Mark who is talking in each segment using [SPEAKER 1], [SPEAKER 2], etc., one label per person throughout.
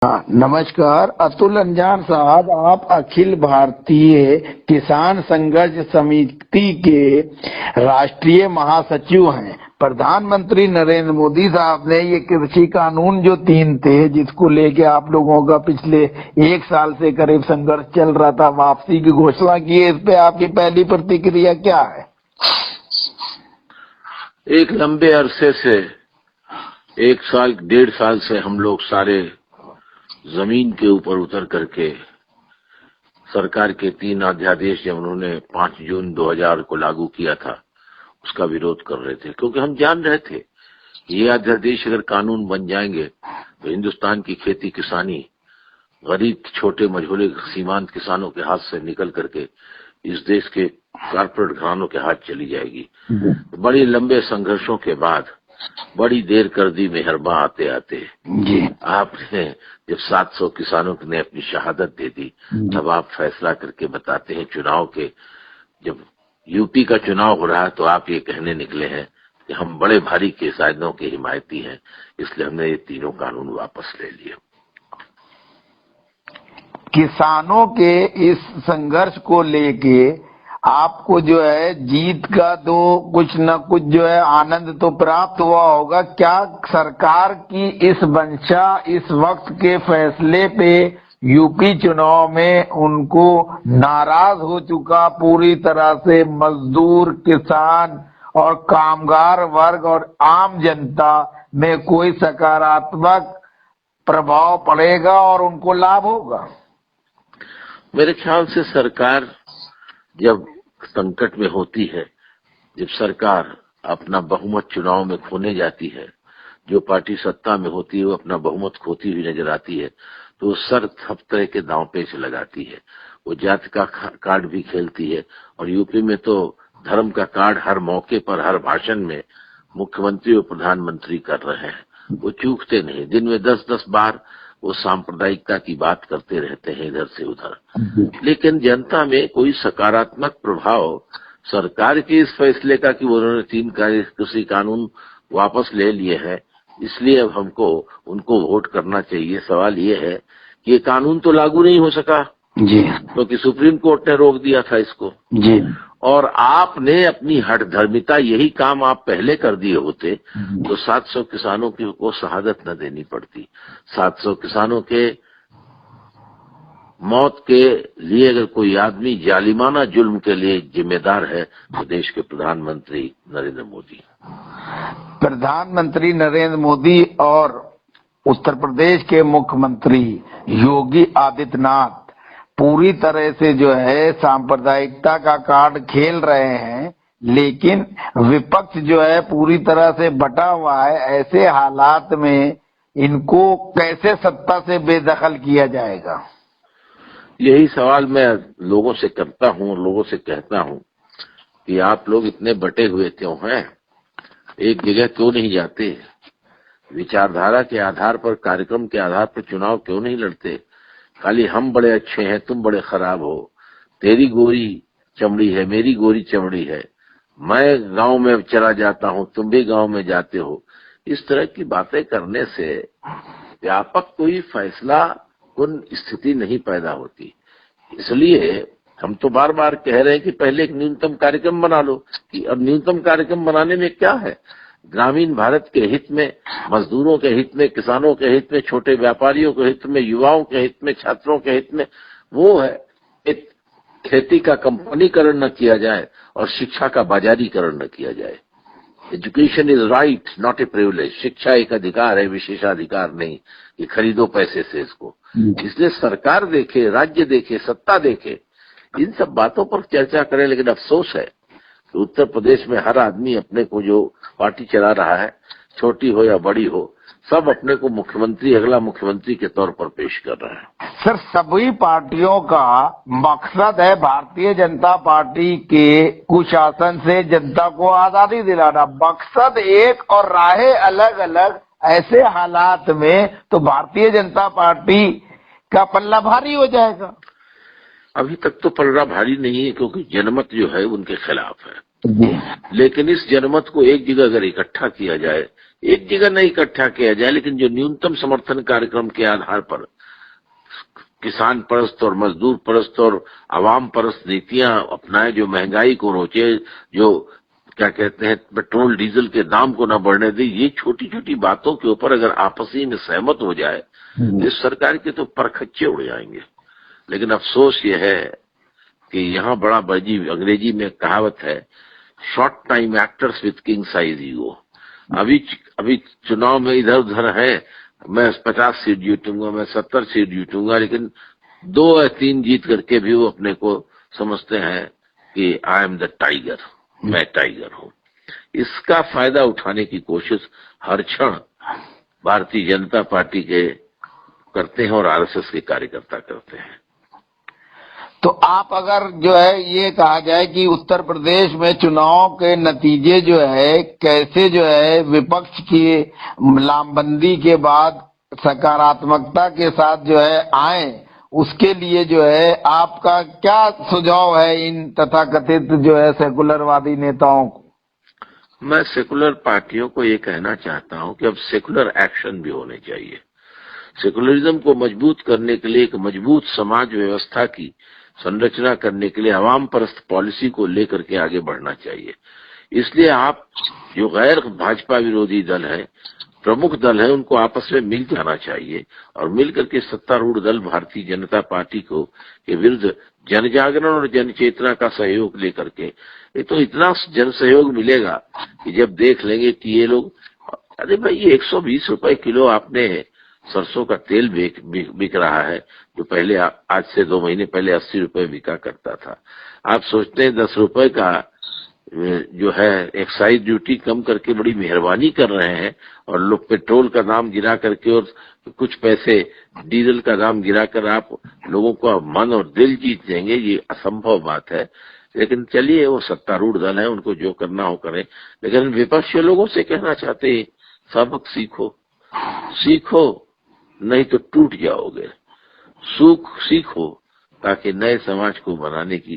[SPEAKER 1] हाँ, नमस्कार अतुल अंजान साहब, आप अखिल भारतीय किसान संघर्ष समिति के राष्ट्रीय महासचिव हैं। प्रधानमंत्री नरेंद्र मोदी साहब ने ये कृषि कानून जो 3 थे, जिसको लेके आप लोगों का पिछले 1 साल से करीब संघर्ष चल रहा था, वापसी की घोषणा की है। इस पे आपकी पहली प्रतिक्रिया क्या है?
[SPEAKER 2] एक लंबे अरसे से 1 साल 1.5 साल से हम लोग सारे जमीन के ऊपर उतर करके सरकार के 3 अध्यादेश जब उन्होंने 5 जून 2000 को लागू किया था उसका विरोध कर रहे थे, क्योंकि हम जान रहे थे ये अध्यादेश अगर कानून बन जाएंगे तो हिंदुस्तान की खेती किसानी गरीब छोटे मझोले सीमांत किसानों के हाथ से निकल करके इस देश के कारपोरेट घरानों के हाथ चली जाएगी। बड़ी लंबे संघर्षों के बाद बड़ी देर कर दी मेहरबा आते आते आपने जब 700 किसानों ने अपनी शहादत दे दी, तब आप फैसला करके बताते हैं चुनाव के, जब यूपी का चुनाव हो रहा है तो आप ये कहने निकले हैं कि हम बड़े भारी किसानों के हिमायती हैं, इसलिए हमने ये तीनों कानून वापस ले लिए।
[SPEAKER 1] किसानों के इस संघर्ष को लेके आपको जो है जीत का तो कुछ न कुछ जो है आनंद तो प्राप्त हुआ होगा। क्या सरकार की इस मंशा, इस वक्त के फैसले पे यूपी चुनाव में उनको नाराज हो चुका पूरी तरह से मजदूर, किसान और कामगार वर्ग और आम जनता में कोई सकारात्मक प्रभाव पड़ेगा और उनको लाभ होगा?
[SPEAKER 2] मेरे ख्याल से सरकार जब संकट में होती है, जब सरकार अपना बहुमत चुनाव में खोने जाती है, जो पार्टी सत्ता में होती है वो अपना बहुमत खोती हुई नजर आती है, तो सब तरह के दांव पेच लगाती है। वो जाति का कार्ड भी खेलती है, और यूपी में तो धर्म का कार्ड हर मौके पर, हर भाषण में मुख्यमंत्री और प्रधानमंत्री कर रहे हैं। वो चूकते नहीं, दिन में 10-10 बार वो सांप्रदायिकता की बात करते रहते हैं इधर से उधर। लेकिन जनता में कोई सकारात्मक प्रभाव सरकार के इस फैसले का कि उन्होंने 3 कृषि कानून वापस ले लिए हैं, इसलिए अब हमको उनको वोट करना चाहिए। सवाल ये है कि ये कानून तो लागू नहीं हो सका जी, क्योंकि सुप्रीम कोर्ट ने रोक दिया था इसको जी, और आपने अपनी हठधर्मिता, यही काम आप पहले कर दिए होते तो 700 किसानों को शहादत न देनी पड़ती। 700 किसानों के मौत के लिए अगर कोई आदमी जालिमाना जुल्म के लिए जिम्मेदार है तो देश के प्रधानमंत्री नरेंद्र मोदी।
[SPEAKER 1] प्रधानमंत्री नरेंद्र मोदी और उत्तर प्रदेश के मुख्यमंत्री योगी आदित्यनाथ पूरी तरह से जो है सांप्रदायिकता का कार्ड खेल रहे हैं, लेकिन विपक्ष जो है पूरी तरह से बटा हुआ है। ऐसे हालात में इनको कैसे सत्ता से बेदखल किया जाएगा?
[SPEAKER 2] यही सवाल मैं लोगों से करता हूं और लोगों से कहता हूं कि आप लोग इतने बटे हुए क्यों हैं? एक जगह क्यों नहीं जाते? विचारधारा के आधार पर, कार्यक्रम के आधार पर चुनाव क्यों नहीं लड़ते? खाली हम बड़े अच्छे हैं, तुम बड़े खराब हो, तेरी गोरी चमड़ी है, मेरी गोरी चमड़ी है, मैं गांव में चला जाता हूं, तुम भी गांव में जाते हो, इस तरह की बातें करने से व्यापक कोई फैसला कुन स्थिति नहीं पैदा होती। इसलिए हम तो बार बार कह रहे हैं कि पहले एक न्यूनतम कार्यक्रम बना लो। कि अब न्यूनतम कार्यक्रम बनाने में क्या है? ग्रामीण भारत के हित में, मजदूरों के हित में, किसानों के हित में, छोटे व्यापारियों के हित में, युवाओं के हित में, छात्रों के हित में वो है एक खेती का कंपनीकरण न किया जाए और शिक्षा का बाजारीकरण न किया जाए। Education is right not a privilege. शिक्षा एक अधिकार है, विशेषाधिकार नहीं कि खरीदो पैसे से इसको। इसलिए सरकार देखे, राज्य देखे, सत्ता देखे, इन सब बातों पर चर्चा करें। लेकिन अफसोस है कि उत्तर प्रदेश में हर आदमी अपने को, जो पार्टी चला रहा है, छोटी हो या बड़ी हो, सब अपने को मुख्यमंत्री, अगला मुख्यमंत्री के तौर पर पेश कर रहे हैं।
[SPEAKER 1] सर, सभी पार्टियों का मकसद है भारतीय जनता पार्टी के कुशासन से जनता को आजादी दिलाना। मकसद एक और राहें अलग अलग। ऐसे हालात में तो भारतीय जनता पार्टी का पल्ला भारी हो जाएगा।
[SPEAKER 2] अभी तक तो पलड़ा भारी नहीं है, क्योंकि जनमत जो है उनके खिलाफ है। लेकिन इस जनमत को एक जगह अगर इकट्ठा किया जाए, एक जगह नहीं इकट्ठा किया जाए, लेकिन जो न्यूनतम समर्थन कार्यक्रम के आधार पर किसान परस्त और मजदूर परस्त और आवाम परस्त नीतियां अपनाए, जो महंगाई को रोके, जो क्या कहते हैं पेट्रोल डीजल के दाम को न बढ़ने दे, ये छोटी छोटी बातों के ऊपर अगर आपसी में सहमत हो जाए तो इस सरकार के तो परखच्चे उड़ जाएंगे। लेकिन अफसोस ये है कि यहाँ बड़ा बड़ी, अंग्रेजी में कहावत है, short time actors with king size ego. अभी चुनाव में इधर उधर है, मैं 50 सीट जीतूंगा, मैं 70 सीट जीतूंगा, लेकिन 2 या 3 जीत करके भी वो अपने को समझते हैं कि आई एम द टाइगर, मैं टाइगर हूं। इसका फायदा उठाने की कोशिश हर क्षण भारतीय जनता पार्टी के करते हैं और आरएसएस के कार्यकर्ता करते हैं।
[SPEAKER 1] तो आप अगर जो है ये कहा जाए कि उत्तर प्रदेश में चुनाव के नतीजे जो है कैसे जो है विपक्ष की लामबंदी के बाद सकारात्मकता के साथ जो है आए, उसके लिए जो है आपका क्या सुझाव है इन तथाकथित जो है सेकुलरवादी नेताओं को?
[SPEAKER 2] मैं सेकुलर पार्टियों को ये कहना चाहता हूं कि अब सेकुलर एक्शन भी होने चाहिए। सेकुलरिज्म को मजबूत करने के लिए, एक मजबूत समाज व्यवस्था की संरचना करने के लिए अवाम परस्त पॉलिसी को लेकर के आगे बढ़ना चाहिए। इसलिए आप जो गैर भाजपा विरोधी दल है, प्रमुख दल है, उनको आपस में मिल जाना चाहिए और मिलकर के सत्तारूढ़ दल भारतीय जनता पार्टी को के विरुद्ध जन जागरण और जन चेतना का सहयोग लेकर के, ये तो इतना जन सहयोग मिलेगा कि जब देख लेंगे कि ये लोग, अरे भाई ये 120 रुपए किलो आपने सरसों का तेल बिक रहा है, जो पहले आज से 2 महीने पहले 80 रुपए बिका करता था। आप सोचते हैं 10 रुपए का जो है एक्साइज ड्यूटी कम करके बड़ी मेहरबानी कर रहे हैं, और लोग पेट्रोल का दाम गिरा करके और कुछ पैसे डीजल का दाम गिराकर आप लोगों को मन और दिल जीत देंगे, ये असंभव बात है। लेकिन चलिए, वो सत्तारूढ़ दल है, उनको जो करना हो करें। लेकिन विपक्षी लोगों से कहना चाहते हैं, सबक सीखो नहीं तो टूट जाओगे। सीखो ताकि नए समाज को बनाने की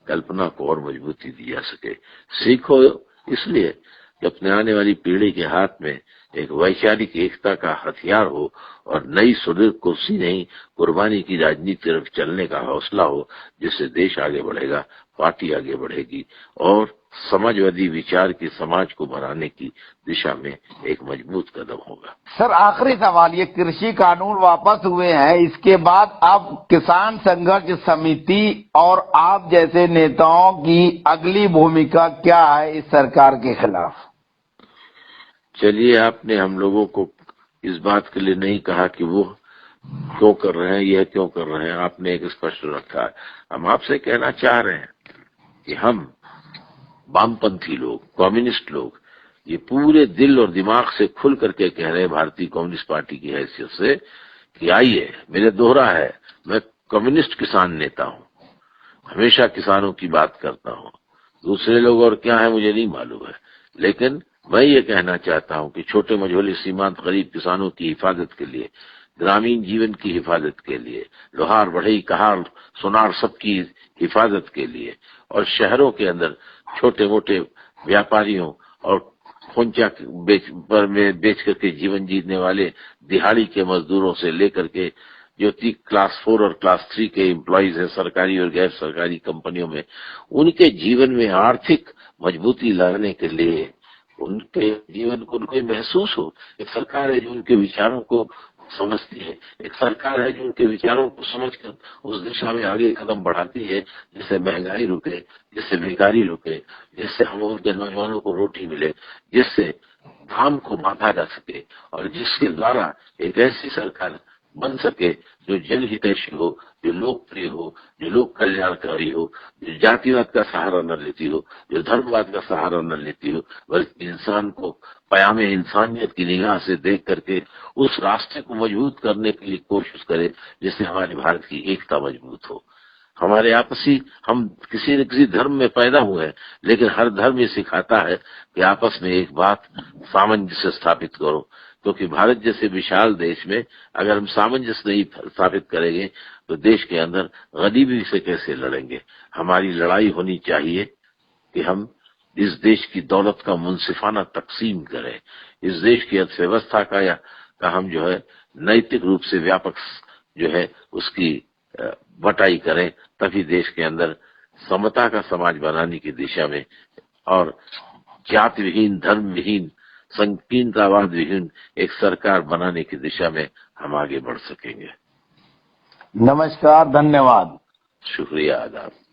[SPEAKER 2] कल्पना को और मजबूती दी जा सके। सीखो इसलिए कि अपने आने वाली पीढ़ी के हाथ में एक वैचारिक एकता का हथियार हो और नई सुदृढ़ कुर्सी नहीं, कुर्बानी की राजनीति तरफ चलने का हौसला हो, जिससे देश आगे बढ़ेगा, पार्टी आगे बढ़ेगी और समाजवादी विचार के समाज को बनाने की दिशा में एक मजबूत कदम होगा।
[SPEAKER 1] सर, आखिरी सवाल, ये कृषि कानून वापस हुए हैं, इसके बाद अब किसान संघर्ष समिति और आप जैसे नेताओं की अगली भूमिका क्या है इस सरकार के खिलाफ?
[SPEAKER 2] चलिए, आपने हम लोगों को इस बात के लिए नहीं कहा कि वो क्यों कर रहे हैं, यह क्यों कर रहे हैं, आपने एक स्पष्ट रखा है। हम आपसे कहना चाह रहे हैं कि हम वामपंथी लोग, कम्युनिस्ट लोग, ये पूरे दिल और दिमाग से खुल करके कह रहे हैं भारतीय कम्युनिस्ट पार्टी की हैसियत से कि आइए, मेरे दोहरा है, मैं कम्युनिस्ट किसान नेता हूं, हमेशा किसानों की बात करता हूं। दूसरे लोग और क्या है मुझे नहीं मालूम है, लेकिन मैं ये कहना चाहता हूं कि छोटे मझोले सीमांत गरीब किसानों की हिफाजत के लिए, ग्रामीण जीवन की हिफाजत के लिए, लोहार बढ़ई कहार सोनार सबकी हिफाजत के लिए, और शहरों के अंदर छोटे मोटे व्यापारियों और खोंचा बेच करके जीवन जीने वाले दिहाड़ी के मजदूरों से लेकर के जो क्लास 4 और क्लास 3 के एम्प्लॉइज हैं सरकारी और गैर सरकारी कंपनियों में, उनके जीवन में आर्थिक मजबूती लाने के लिए, उनके जीवन को उनको महसूस हो एक सरकार है जो उनके विचारों को समझती है, एक सरकार है जो उनके विचारों को समझकर उस दिशा में आगे कदम बढ़ाती है, जिससे महंगाई रुके, जिससे बेकारी रुके, जिससे हम उनके नौजवानों को रोटी मिले, जिससे काम को बांधा जा सके, और जिसके द्वारा एक ऐसी सरकार बन सके जो जनहितैषी हो, जो लोकप्रिय हो, जो लोक कल्याणकारी हो, जो जातिवाद का सहारा न लेती हो, जो धर्मवाद का सहारा न लेती हो, बल्कि इंसान को पयामे इंसानियत की निगाह से देख करके उस रास्ते को मजबूत करने के लिए कोशिश करे, जिससे हमारे भारत की एकता मजबूत हो। हमारे आपसी, हम किसी न किसी धर्म में पैदा हुए हैं, लेकिन हर धर्म ये सिखाता है कि आपस में एक बात सामंजस्य स्थापित करो, क्योंकि भारत जैसे विशाल देश में अगर हम सामंजस्य नहीं स्थापित करेंगे तो देश के अंदर गरीबी से कैसे लड़ेंगे। हमारी लड़ाई होनी चाहिए कि हम इस देश की दौलत का मुंसिफाना तकसीम करें, इस देश की अर्थव्यवस्था का हम जो है नैतिक रूप से व्यापक जो है उसकी बटाई करें, तभी देश के अंदर समता का समाज बनाने की दिशा में और जाति विहीन, धर्म विहीन, संकीर्णतावाद विहीन एक सरकार बनाने की दिशा में हम आगे बढ़ सकेंगे।
[SPEAKER 1] नमस्कार, धन्यवाद।
[SPEAKER 2] शुक्रिया, आदाब।